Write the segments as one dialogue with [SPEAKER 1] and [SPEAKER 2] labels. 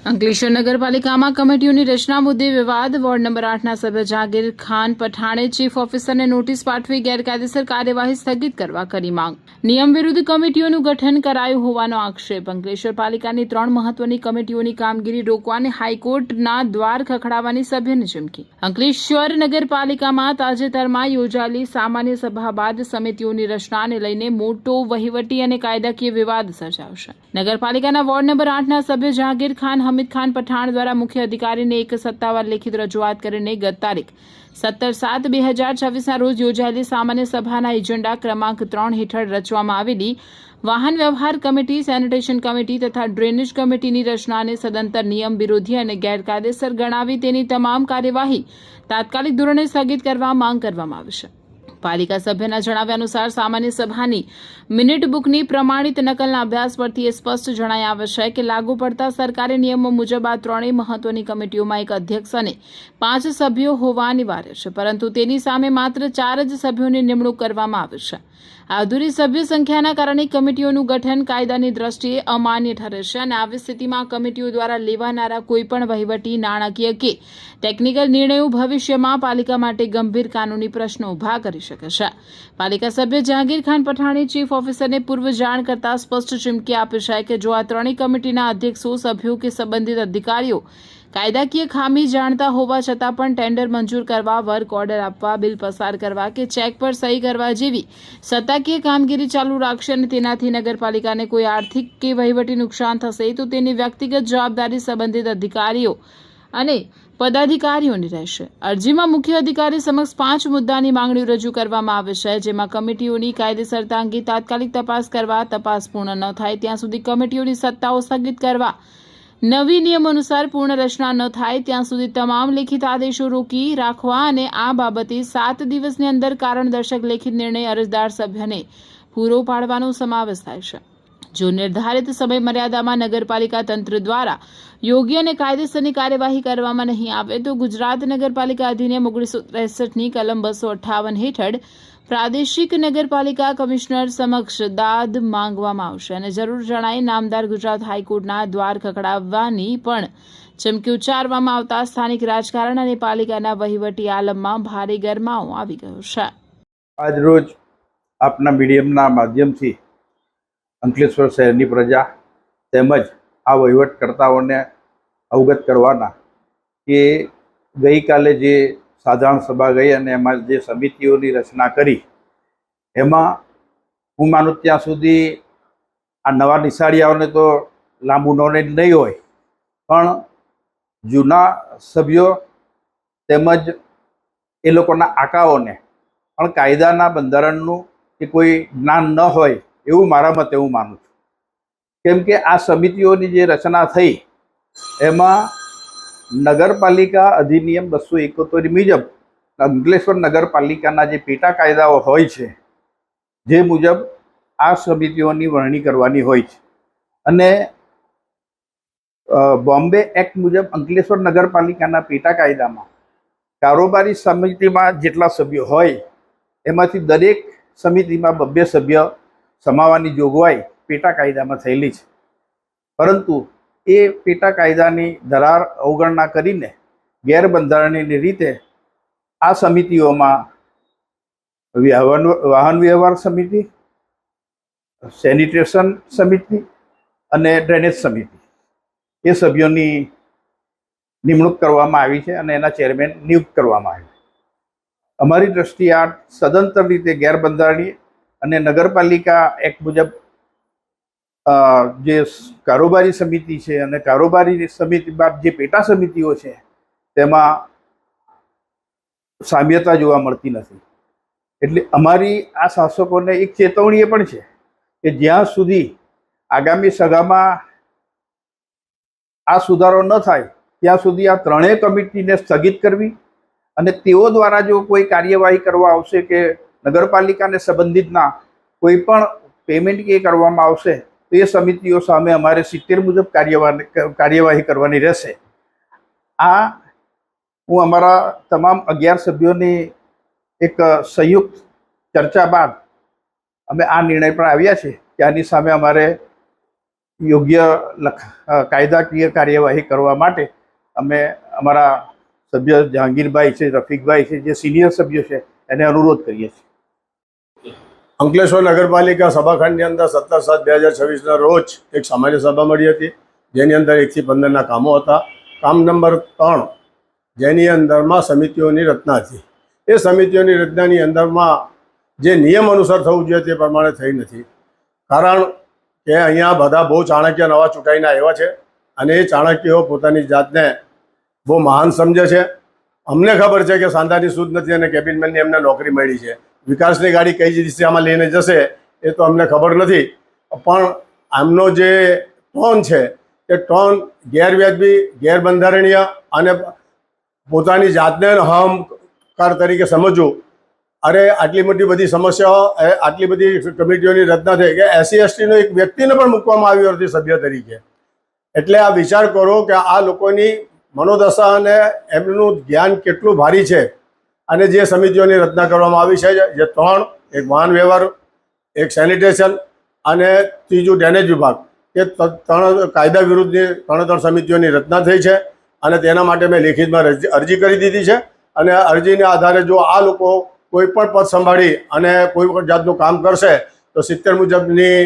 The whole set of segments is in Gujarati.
[SPEAKER 1] અંકલેશ્વર નગરપાલિકામાં કમિટીઓની રચના મુદ્દે વિવાદ. વોર્ડ નંબર 8ના સભ્ય જહાંગીર ખાન પઠાણે ચીફ ઓફિસરને નોટિસ પાઠવી ગેરકાયદેસર કાર્યવાહી સ્થગિત કરવા કરી માંગ. નિયમ વિરુદ્ધ કમિટીઓનું ગઠન કરાયું હોવાનો આક્ષેપ. અંકલેશ્વર પાલિકાની 3 મહત્વની કમિટીઓની કામગીરી રોકવાની હાઈકોર્ટના દ્વાર ખખડાવવાની સભ્યને ચીમકી. અંકલેશ્વર નગરપાલિકામાં તાજેતરમાં યોજાયેલી સામાન્ય સભા બાદ સમિતિઓની રચનાને લઈને મોટો વહીવટી અને કાયદાકીય વિવાદ સર્જાયો. નગરપાલિકાના વોર્ડ નંબર 8ના સભ્ય જહાંગીર ખાન હમીદ ખાન પઠાણ દ્વારા મુખ્ય અધિકારીને એક સત્તાવાર લેખિત રજૂઆત કરીને ગત તારીખ 17/7/2026ના રોજ યોજાયેલી સામાન્ય સભાના એજન્ડા ક્રમાંક 3 હેઠળ રચવામાં આવેલી વાહન વ્યવહાર કમિટી, સેનિટેશન કમિટી તથા ડ્રેનેજ કમિટીની રચનાને સદંતર નિયમ વિરોધી અને ગેરકાયદેસર ગણાવી તેની તમામ કાર્યવાહી તાત્કાલિક ધોરણે સ્થગિત કરવા માંગ કરવામાં આવી છે. પાલિકા સભ્યના જણાવ્યા અનુસાર સામાન્ય સભાની મિનિટ બુકની પ્રમાણિત નકલના અભ્યાસ પરથી એ સ્પષ્ટ જણાઈ આવે છે કે લાગુ પડતા સરકારી નિયમો મુજબ આ 3 મહત્વની કમિટીઓમાં એક અધ્યક્ષ અને 5 સભ્યો હોવા અનિવાર્ય છે, પરંતુ તેની સામે માત્ર 4 જ સભ્યોની નિમણૂક કરવામાં આવી છે. આ અધૂરી સભ્ય સંખ્યાના કારણે કમિટીઓનું ગઠન કાયદાની દ્રષ્ટિએ અમાન્ય ઠરે છે અને આવી સ્થિતિમાં કમિટીઓ દ્વારા લેવાનારા કોઈપણ વહીવટી, નાણાકીય કે ટેકનિકલ નિર્ણયો ભવિષ્યમાં પાલિકા માટે ગંભીર કાનૂની પ્રશ્નો ઊભા કરી શકે છે. પાલિકા સભ્ય જહાંગીર ખાન પઠાણે ચીફ ઓફિસરને પૂર્વ જાણ કરતા સ્પષ્ટ ચીમકી આપી છે કે જો આ 3 કમિટીના અધ્યક્ષો, સભ્યો કે સંબંધિત અધિકારીઓ કાયદાકીય ખામી જાણતા હોવા છતાં પણ ટેન્ડર મંજૂર કરવા, વર્ક ઓર્ડર આપવા, બિલ પસાર કરવા કે ચેક પર સહી કરવા જેવી સત્તાકીય કામગીરી ચાલુ રાખશે અને તેનાથી નગરપાલિકાને કોઈ આર્થિક કે વહીવટી નુકસાન થશે તો તેની વ્યક્તિગત જવાબદારી સંબંધિત અધિકારીઓ અને પદાધિકારીઓની રહેશે. અરજીમાં મુખ્ય અધિકારી સમક્ષ 5 મુદ્દાની માંગણીઓ રજૂ કરવામાં આવે છે, જેમાં કમિટીઓની કાયદેસરતા અંગે તાત્કાલિક તપાસ કરવા, તપાસ પૂર્ણ ન થાય ત્યાં સુધી કમિટીઓની સત્તાઓ સ્થગિત કરવા, નવી નિયમ અનુસાર પૂર્ણ રચના ન થાય ત્યાં સુધી તમામ લેખિત આદેશો રોકી રાખવા અને આ બાબતે 7 દિવસની અંદર કારણદર્શક લેખિત નિર્ણય અરજદાર સભ્યને પૂરો પાડવાનો સમાવેશ થાય છે. જો નિર્ધારિત સમય મર્યાદામાં નગરપાલિકા તંત્ર દ્વારા યોગ્ય અને કાયદેસરની કાર્યવાહી કરવામાં નહીં આવે તો ગુજરાત નગરપાલિકા અધિનિયમ 1963ની કલમ 258 હેઠળ પ્રાદેશિક નગરપાલિકા કમિશનર સમક્ષ દાદ માંગવામાં આવશે અને જરૂર જણાય નામદાર ગુજરાત હાઈકોર્ટના દ્વાર ખખડાવવાની પણ ચીમકી ઉચ્ચારવામાં આવતા સ્થાનિક રાજકારણ અને પાલિકાના વહીવટી આલમમાં ભારે ગરમાવો આવી ગયો છે.
[SPEAKER 2] આજ રોજ આપના મીડિયમના માધ્યમથી અંકલેશ્વર શહેરની પ્રજા તેમજ આ વહીવટકર્તાઓને અવગત કરવાના કે ગઈકાલે જે સાધારણ સભા ગઈ અને એમાં જે સમિતિઓની રચના કરી એમાં હું માનું ત્યાં સુધી આ નવા નિશાળીયાઓને તો લાંબુ નોલેજ નહીં હોય, પણ જૂના સભ્યો તેમજ એ લોકોના આકાઓને પણ કાયદાના બંધારણનું કે કોઈ જ્ઞાન ન હોય એવું મારા મતે હું માનું છું. કેમ કે આ સમિતિઓની જે રચના થઈ એમાં નગરપાલિકા અધિનિયમ 271 મુજબ અંકલેશ્વર નગરપાલિકાના જે પેટા કાયદાઓ હોય છે જે મુજબ આ સમિતિઓની વરણી કરવાની હોય છે અને બોમ્બે એક્ટ મુજબ અંકલેશ્વર નગરપાલિકાના પેટા કાયદામાં કારોબારી સમિતિમાં જેટલા સભ્યો હોય એમાંથી દરેક સમિતિમાં 2 સભ્ય સમાવવાની જોગવાઈ પેટા કાયદામાં થયેલી છે, પરંતુ એ પેટા કાયદાની ધરાર અવગણના કરીને ગેરબંધારણીય રીતે આ સમિતિઓમાં વાહન વ્યવહાર સમિતિ, સેનિટેશન સમિતિ અને ડ્રેનેજ સમિતિ એ સભ્યોની નિમણૂક કરવામાં આવી છે અને એના ચેરમેન નિયુક્ત કરવામાં આવ્યા. અમારી દ્રષ્ટિએ આ સદંતર રીતે ગેરબંધારણીય અને નગરપાલિકા એક્ટ મુજબ જે કારોબારી સમિતિ છે અને કારોબારી સમિતિ બાદ જે પેટા સમિતિઓ છે તેમાં સામ્યતા જોવા મળતી નથી. એટલે અમારી આ શાસકોને એક ચેતવણી એ પણ છે કે જ્યાં સુધી આગામી સભામાં આ સુધારો ન થાય ત્યાં સુધી આ 3 કમિટીને સ્થગિત કરવી અને તેઓ દ્વારા જો કોઈ કાર્યવાહી કરવા આવશે કે નગરપાલિકાને સંબંધિતના કોઈ પણ પેમેન્ટ કે કરવામાં આવશે તો એ સમિતિઓ સામે અમારે 70 મુજબ કાર્યવાહી કરવાની રહેશે. આ હું અમારા તમામ 11 સભ્યોની એક સંયુક્ત ચર્ચા બાદ અમે આ નિર્ણય પર આવ્યા છે કે આની સામે અમારે યોગ્ય કાયદાકીય કાર્યવાહી કરવા માટે અમે અમારા સભ્ય જહાંગીરભાઈ છે, રફીકભાઈ છે, જે સિનિયર સભ્યો છે, એને અનુરોધ કરીએ છીએ.
[SPEAKER 3] અંકલેશ્વર નગરપાલિકા સભાખંડની અંદર 17/7/2026ના રોજ એક સામાન્ય સભા મળી હતી, જેની અંદર 1 થી 15ના કામો હતા. કામ નંબર 3, જેની અંદરમાં સમિતિઓની રચના હતી. એ સમિતિઓની રચનાની અંદરમાં જે નિયમ અનુસાર થવું જોઈએ તે પ્રમાણે થઈ નથી. કારણ કે અહીંયા બધા બહુ ચાણક્ય નવા ચૂંટાઈને આવ્યા છે અને એ ચાણક્યો પોતાની જાતને બહુ મહાન સમજે છે. અમને ખબર છે કે સાંધાની સૂઝ નથી અને કેબિનમેનની એમને નોકરી મળી છે. વિકાસની ગાડી કઈ દિશામાં લઈને જશે એ તો અમને ખબર નથી, પણ આમનો જે ટોન છે એ ટોન ગેરવ્યાજબી, ગેરબંધારણીય અને પોતાની જાતને અહંકાર તરીકે સમજવું. અરે આટલી મોટી બધી સમસ્યાઓ, આટલી બધી કમિટીઓની રચના થઈ કે SC/STનો એક વ્યક્તિને પણ મૂકવામાં આવ્યો નથી સભ્ય તરીકે. એટલે આ વિચાર કરો કે આ લોકોની મનોદશા અને એમનું જ્ઞાન કેટલું ભારી છે. અને જે સમિતિઓની રચના કરવામાં આવી છે, જે 3, એક વાહન વ્યવહાર, એક સેનિટેશન અને ત્રીજું ડ્રેનેજ વિભાગ, એ 3 કાયદા વિરુદ્ધની 3 સમિતિઓની રચના થઈ છે. અને તેના માટે મેં લેખિતમાં અરજી કરી દીધી છે. અને અરજીના આધારે જો આ લોકો કોઈ પણ પદ સંભાળી અને કોઈ પણ જાતનું કામ કરશે તો 70 મુજબની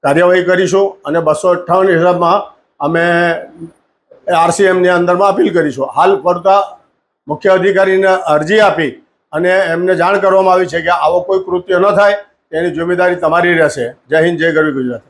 [SPEAKER 3] કાર્યવાહી કરીશું અને 258 હિસાબમાં અમે RCMની અંદરમાં અપીલ કરીશું. હાલ પડતા મુખ્ય અધિકારીને અરજી આપી અને એમને જાણ કરવામાં આવી છે કે આવો કોઈ કૃત્ય ન થાય, તેની જિમ્મેદારી તમારી રહેશે. જય હિન્દ, જય ગરવી ગુજરાત.